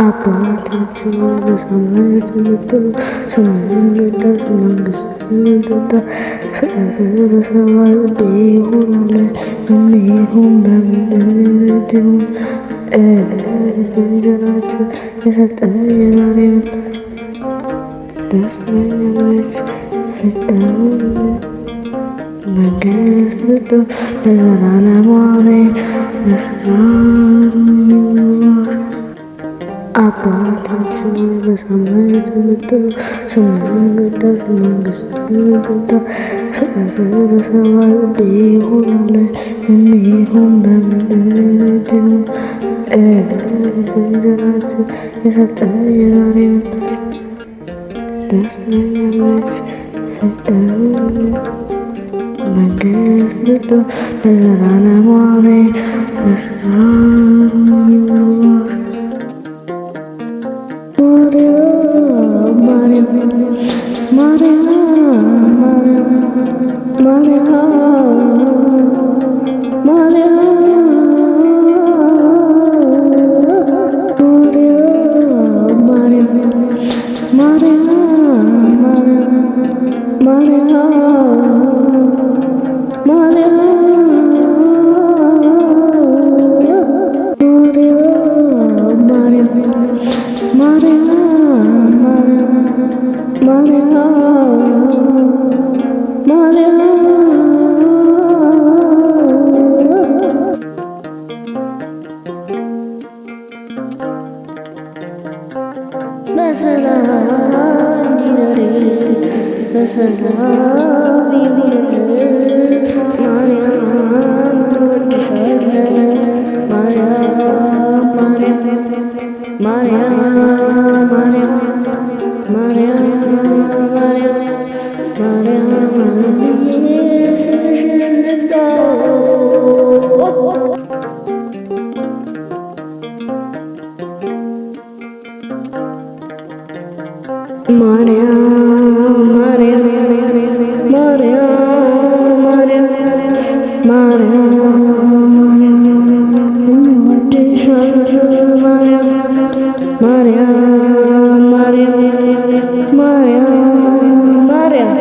አባታችሁ በሰማያት የምትኖር ስምህ ይቀደስ፣ መንግሥትህ ትምጣ፣ ፈቃድህ በሰማይ እንደሆነች እንዲሁም በምድር ትሁን። የዕለት እንጀራችንን ስጠን ዛሬ፣ በደለኞች መንግሥት ለዘላለሙ አሜን። ምስጋና ይሁን። አባታችን በሰማያት የምትኖር ስምህ ይቀደስ፣ መንግሥትህ ትምጣ፣ ፈቃድህ በሰማይ እንደሆነች እንዲሁም በምድር ትሁን። የዕለት እንጀራችንን ስጠን ዛሬ፣ በደለኞች መንግሥት ለዘላለሙ አሜን። ምስጋና ይሁን። በሰላም ይሁንልን። ማርያም እንወድሻለን። ማርያም ማርያም ማርያም ማርያም ማርያም ማርያም ማርያም ስምሽን እንጥራው። ማርያም ማርያም ማርያም ማርያም ማርያም እንወድሻለን። ማርያም ማርያም ማርያም ማርያም ማርያም